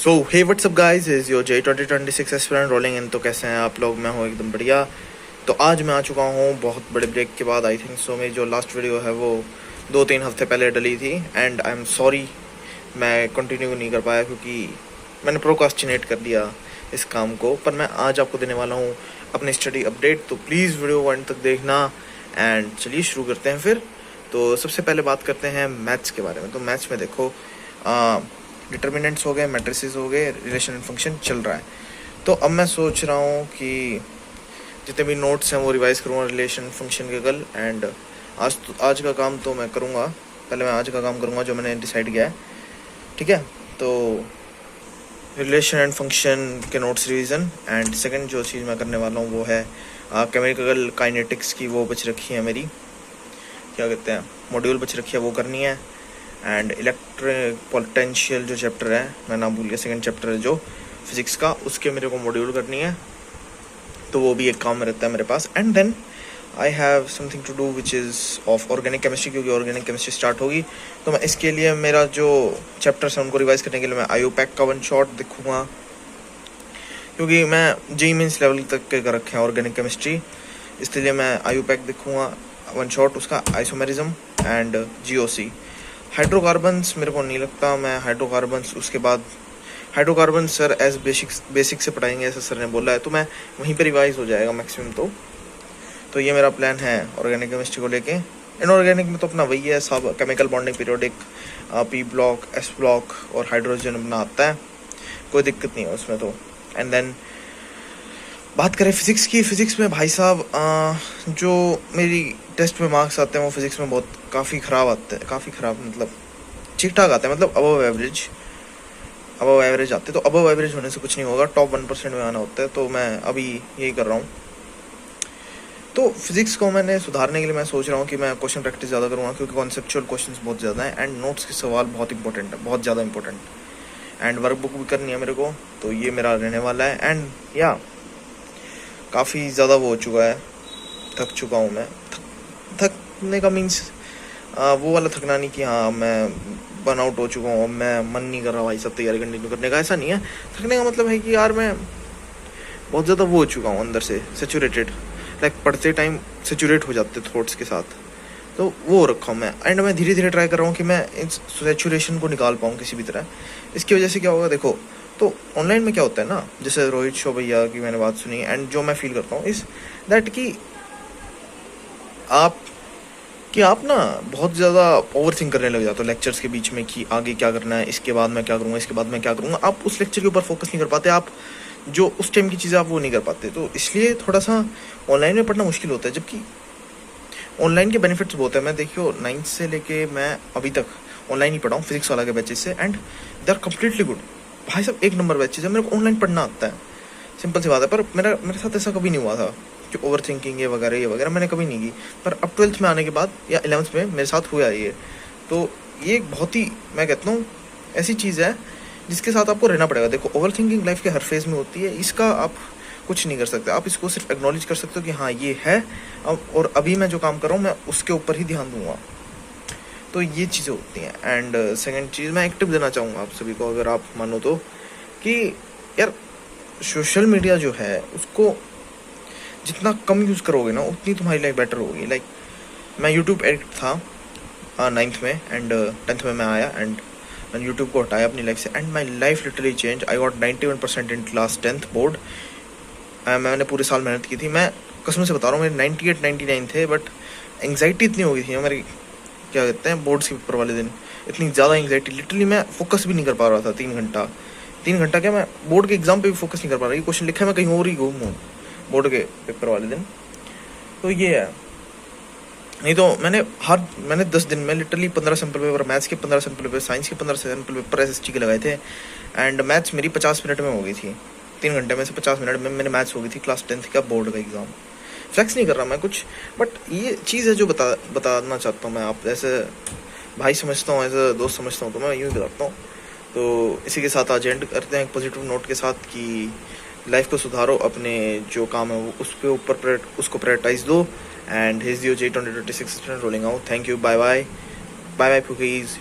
So hey what's up guys, is your J 2026 aspirant rolling in. तो कैसे हैं आप लोग? मैं हूँ एकदम बढ़िया। तो आज मैं आ चुका हूँ बहुत बड़े ब्रेक के बाद। आई थिंक सो मेरी जो लास्ट वीडियो है वो 2-3 हफ्ते पहले डली थी एंड आई एम सॉरी मैं कंटिन्यू नहीं कर पाया क्योंकि मैंने प्रोकास्टिनेट कर दिया इस काम को। पर मैं आज आपको देने वाला हूँ अपनी स्टडी अपडेट, तो प्लीज़ वीडियो एंड तक देखना। एंड चलिए शुरू करते हैं फिर। तो सबसे पहले बात करते हैं मैथ्स के बारे में। तो मैथ्स में देखो डिटर्मिनेंट्स हो गए, मैट्रिसेस हो गए, रिलेशन एंड फंक्शन चल रहा है। तो अब मैं सोच रहा हूँ कि जितने भी नोट्स हैं वो रिवाइज करूँगा रिलेशन फंक्शन के कल। एंड आज का काम तो मैं करूँगा, पहले मैं आज का काम करूँगा जो मैंने डिसाइड किया है, ठीक है। तो रिलेशन एंड फंक्शन के नोट्स रिवीजन। एंड सेकंड जो चीज़ मैं करने वाला हूँ वो है केमिकल काइनेटिक्स की, वो बच रखी है मेरी, क्या कहते हैं, मॉड्यूल बच रखी है, वो करनी है। एंड इलेक्ट्रिक पोटेंशियल जो चैप्टर है, मैं नाम भूल गया, सेकंड चैप्टर है जो फिजिक्स का, उसके मेरे को मॉड्यूल करनी है। तो वो भी एक काम में रहता है मेरे पास। And then I have something to do which is of organic chemistry, क्योंकि ऑर्गेनिक केमिस्ट्री स्टार्ट होगी। तो मैं इसके लिए मेरा जो चैप्टर्स हैं उनको रिवाइज करने के लिए मैं IUPAC का 1 शॉट देखूँगा, क्योंकि मैं JEE मेंस लेवल तक के कर रखे हैं ऑर्गेनिक केमिस्ट्री, इसलिए मैं IUPAC देखूँगा 1 शॉट उसका, आइसोमेरिज्म एंड GOC। हाइड्रोकार्बन्स मेरे को नहीं लगता मैं हाइड्रोकार्बन्स उसके बाद हाइड्रोकार्बन सर एज बेसिक से पढ़ाएंगे ऐसा सर ने बोला है, तो मैं वहीं पर रिवाइज हो जाएगा मैक्सिमम। तो ये मेरा प्लान है ऑर्गेनिक केमिस्ट्री को लेके। इनऑर्गेनिक में तो अपना वही है सब, chemical bonding, periodic, P block, S block और हाइड्रोजन अपना आता है, कोई दिक्कत नहीं है उसमें तो। एंड देन बात करें फिज़िक्स की। फ़िज़िक्स में भाई साहब जो मेरी टेस्ट में मार्क्स आते हैं वो फिज़िक्स में बहुत काफ़ी ख़राब आते हैं, काफ़ी ख़राब मतलब ठीक ठाक आते हैं, मतलब अबव एवरेज आते हैं। तो अबव एवरेज होने से कुछ नहीं होगा, टॉप 1% में आना होता है। तो मैं अभी यही कर रहा हूँ। तो फिज़िक्स को मैंने सुधारने के लिए मैं सोच रहा हूँ कि मैं क्वेश्चन प्रैक्टिस ज़्यादा करूँगा, क्योंकि कॉन्सेप्चुअल क्वेश्चंस बहुत ज़्यादा हैं एंड नोट्स के सवाल बहुत इंपॉर्टेंट है, बहुत ज़्यादा इंपॉर्टेंट। एंड वर्कबुक भी करनी है मेरे को, तो ये मेरा रहने वाला है। एंड या काफ़ी ज़्यादा वो हो चुका है, थक चुका हूँ मैं। थकने का मीन्स वो वाला थकना नहीं कि हाँ मैं बर्न आउट हो चुका हूँ, मैं मन नहीं कर रहा भाई सब तैयारी कंटिन्यू करने का, ऐसा नहीं है। थकने का मतलब है कि यार मैं बहुत ज़्यादा वो हो चुका हूँ अंदर से, सेचुरेटेड, लाइक पढ़ते टाइम सेचुरेट हो जाते थॉट्स के साथ, तो वो हो रखा हूँ मैं। एंड मैं धीरे धीरे ट्राई कर रहा हूँ कि मैं इस सेचुरेशन को निकाल पाऊँ किसी भी तरह। इसकी वजह से क्या होगा देखो, तो ऑनलाइन में क्या होता है ना, जैसे रोहित शो भैया की मैंने बात सुनी, एंड जो मैं फील करता हूँ इस दैट कि आप ना बहुत ज़्यादा ओवर थिंक करने लग जाते हो लेक्चर्स के बीच में कि आगे क्या करना है, इसके बाद मैं क्या करूँगा, इसके बाद मैं क्या करूँगा। आप उस लेक्चर के ऊपर फोकस नहीं कर पाते, आप जो उस टाइम की चीज़ें आप वो नहीं कर पाते। तो इसलिए थोड़ा सा ऑनलाइन में पढ़ना मुश्किल होता है, जबकि ऑनलाइन के बेनिफिट्स बहुत है। मैं देखियो 9th से लेके मैं अभी तक ऑनलाइन ही पढ़ा हूँ फिजिक्स वाला के बैचेस से, and they are completely good भाई साहब, एक नंबर बैचेस है। मेरे को ऑनलाइन पढ़ना आता है, सिंपल सी बात है। पर मेरे साथ ऐसा कभी नहीं हुआ था कि ओवर थिंकिंग ये वगैरह मैंने कभी नहीं की। पर अब 12th में आने के बाद या 11th में मेरे साथ हुआ ये, तो ये बहुत ही, मैं कहता हूँ ऐसी चीज़ है जिसके साथ आपको रहना पड़ेगा। देखो ओवर थिंकिंग लाइफ के हर फेज़ में होती है, इसका आप कुछ नहीं कर सकते, आप इसको सिर्फ एक्नॉलेज कर सकते हो कि हाँ ये है, और अभी मैं जो काम कर रहा हूँ मैं उसके ऊपर ही ध्यान दूंगा। तो ये चीज़ें होती हैं। एंड सेकंड चीज़ मैं एक टिप देना चाहूँगा आप सभी को, अगर आप मानो तो, कि यार सोशल मीडिया जो है उसको जितना कम यूज़ करोगे ना उतनी तुम्हारी लाइफ बेटर होगी। लाइक मैं यूट्यूब एडिक्ट था 9th में, एंड 10th में मैं आया एंड मैंने यूट्यूब को हटाया अपनी लाइफ से, and my life literally change. I got 91% in class 10th board. मैंने पूरे साल मेहनत की थी, मैं कसम से बता रहा हूँ, मेरे 98-99 थे, बट एंग्जाइटी इतनी हो गई थी हमारी, क्या कहते हैं, बोर्ड्स के पेपर वाले दिन, इतनी ज़्यादा एंग्जाइटी, लिटरली मैं फोकस भी नहीं कर पा रहा था 3 घंटा क्या, मैं बोर्ड के एग्जाम पे भी फोकस नहीं कर पा रहा। ये क्वेश्चन लिखा है, मैं कहीं और ही घूम हूँ बोर्ड के पेपर वाले दिन। तो ये है, नहीं तो मैंने 10 दिन में लिटरली 15 सैम्पल पेपर मैथ्स के, 15 सैम्पल पेपर साइंस के, 15 सैम्पल पेपर SST के लगाए थे। एंड मैथ्स मेरी 50 मिनट में हो गई थी, 3 घंटे में से 50 मिनट में मैंने मैथ्स हो गई थी क्लास 10th का बोर्ड का एग्ज़ाम। फ्लैक्स नहीं कर रहा मैं कुछ, बट ये चीज़ है जो बताना चाहता हूँ मैं। आप ऐसे भाई समझता हूँ, ऐसे दोस्त समझता हूँ, तो मैं यूँ ही बताता हूँ। तो इसी के साथ आज एंड करते हैं एक पॉजिटिव नोट के साथ कि लाइफ को सुधारो, अपने जो काम है वो उसके ऊपर उसको प्रायोरिटाइज दो। And his your J 2026 rolling out. Thank you, bye bye फुकीज़।